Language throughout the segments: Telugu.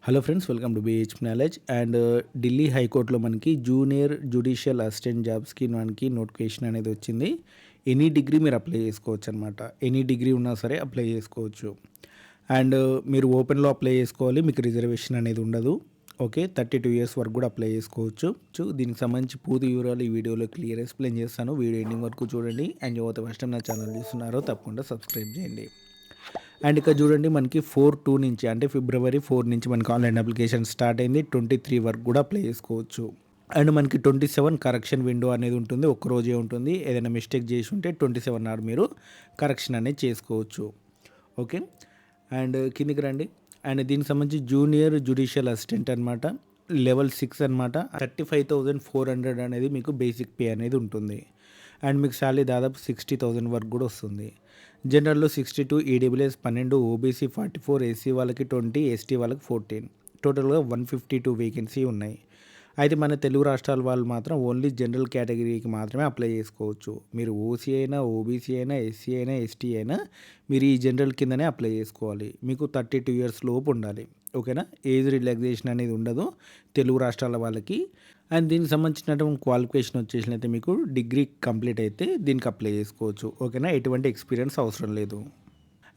Hello friends, welcome to BH knowledge. And Delhi హైకోర్టులో మనకి జూనియర్ జ్యుడిషియల్ అసిస్టెంట్ జాబ్స్కి మనకి నోటిఫికేషన్ అనేది వచ్చింది. ఎనీ డిగ్రీ మీరు అప్లై చేసుకోవచ్చు అనమాట. ఎనీ డిగ్రీ ఉన్నా సరే అప్లై చేసుకోవచ్చు. అండ్ మీరు ఓపెన్లో అప్లై చేసుకోవాలి, మీకు రిజర్వేషన్ అనేది ఉండదు. ఓకే, 32 ఇయర్స్ వరకు కూడా అప్లై చేసుకోవచ్చు. దీనికి సంబంధించి పూర్తి వివరాలు ఈ వీడియోలో క్లియర్ ఎక్స్ప్లెయిన్ చేస్తాను. వీడియో ఎండింగ్ వరకు చూడండి. అండ్ యువత ఫస్ట్ టైం నా ఛానల్ చూస్తున్నారో తప్పకుండా సబ్స్క్రైబ్ చేయండి. అండ్ ఇక్కడ చూడండి, మనకి 4/2 నుంచి అంటే ఫిబ్రవరి 4 నుంచి మనకి ఆన్లైన్ అప్లికేషన్ స్టార్ట్ అయింది. 23 వరకు కూడా అప్లై చేసుకోవచ్చు. అండ్ మనకి 27 కరెక్షన్ విండో అనేది ఉంటుంది, ఒక్కరోజే ఉంటుంది. ఏదైనా మిస్టేక్ చేసి ఉంటే 27 నాడు మీరు కరెక్షన్ అనేది చేసుకోవచ్చు. ఓకే, అండ్ కిందికి రండి. అండ్ దీనికి సంబంధించి జూనియర్ జ్యుడిషియల్ అసిస్టెంట్ అనమాట, లెవెల్ 6 అనమాట. 35,400 అనేది మీకు బేసిక్ పే అనేది ఉంటుంది. అండ్ మీకు శాలరీ దాదాపు 60,000 వరకు కూడా వస్తుంది. జనరల్లో 62, ఈడబ్ల్యూఎస్ 12, ఓబీసీ 44, ఎస్సీ వాళ్ళకి 20, ఎస్టీ వాళ్ళకి 14. టోటల్గా 152 వేకెన్సీ ఉన్నాయి. అయితే మన తెలుగు రాష్ట్రాల వాళ్ళు మాత్రం ఓన్లీ జనరల్ కేటగిరీకి మాత్రమే అప్లై చేసుకోవచ్చు. మీరు ఓసీ అయినా, ఓబీసీ అయినా, ఎస్సీ అయినా, ఎస్టీ అయినా మీరు ఈ జనరల్ కిందనే అప్లై చేసుకోవాలి. మీకు 32 ఇయర్స్ లోపు ఉండాలి. ఓకేనా, ఏజ్ రిలాక్సేషన్ అనేది ఉండదు తెలుగు రాష్ట్రాల వాళ్ళకి. అండ్ దీనికి సంబంధించినటువంటి క్వాలిఫికేషన్ వచ్చేసినైతే మీకు డిగ్రీ కంప్లీట్ అయితే దీనికి అప్లై చేసుకోవచ్చు. ఓకేనా, ఎటువంటి ఎక్స్పీరియన్స్ అవసరం లేదు.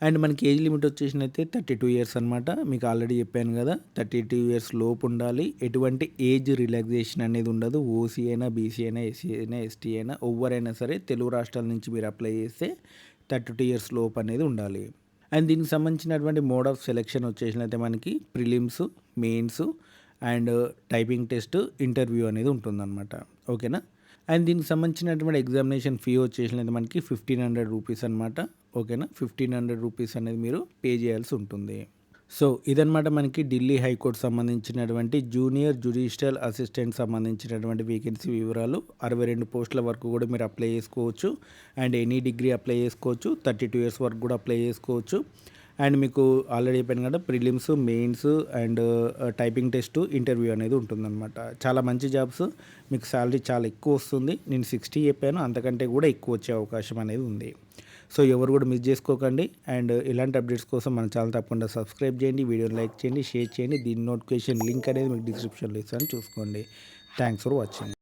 అండ్ మనకి ఏజ్ లిమిట్ వచ్చేసినైతే 32 ఇయర్స్ అనమాట. మీకు ఆల్రెడీ చెప్పాను కదా, 32 ఇయర్స్ లోపు ఉండాలి. ఎటువంటి ఏజ్ రిలాక్సేషన్ అనేది ఉండదు. ఓసీ అయినా, బీసీ అయినా, ఎస్సీ అయినా, ఎస్టీ అయినా ఎవరైనా సరే తెలుగు రాష్ట్రాల నుంచి మీరు అప్లై చేస్తే 32 ఇయర్స్ లోపు అనేది ఉండాలి. అండ్ దీనికి సంబంధించినటువంటి మోడ్ ఆఫ్ సెలెక్షన్ వచ్చేసినైతే మనకి prelims, mains and typing test, interview అనేది ఉంటుందన్నమాట. ఓకేనా, అండ్ దీనికి సంబంధించినటువంటి ఎగ్జామినేషన్ ఫీ వచ్చేసినది మనకి 1500 రూపీస్ అనమాట. ఓకేనా, 1500 రూపీస్ అనేది మీరు పే చేయాల్సి ఉంటుంది. సో ఇదనమాట మనకి ఢిల్లీ హైకోర్టు సంబంధించినటువంటి జూనియర్ జ్యుడిషియల్ అసిస్టెంట్ సంబంధించినటువంటి వేకెన్సీ వివరాలు. 62 పోస్టుల వరకు కూడా మీరు అప్లై చేసుకోవచ్చు. అండ్ ఎనీ డిగ్రీ అప్లై చేసుకోవచ్చు. 32 ఇయర్స్ వరకు కూడా అప్లై చేసుకోవచ్చు. అండ్ మీకు ఆల్రెడీ చెప్పాను కదా, prelims, mains and typing test, interview అనేది ఉంటుందన్నమాట. చాలా మంచి జాబ్స్, మీకు శాలరీ చాలా ఎక్కువ వస్తుంది. నేను 60 చెప్పాను, అంతకంటే కూడా ఎక్కువ వచ్చే అవకాశం అనేది ఉంది. సో ఎవరు కూడా మిస్ చేసుకోకండి. అండ్ ఇలాంటి అప్డేట్స్ కోసం మన ఛానల్ తప్పకుండా సబ్స్క్రైబ్ చేయండి, వీడియోని లైక్ చేయండి, షేర్ చేయండి. దీని నోటిఫికేషన్ లింక్ అనేది మీకు డిస్క్రిప్షన్లో ఇస్తాను, చూసుకోండి. Thanks for watching.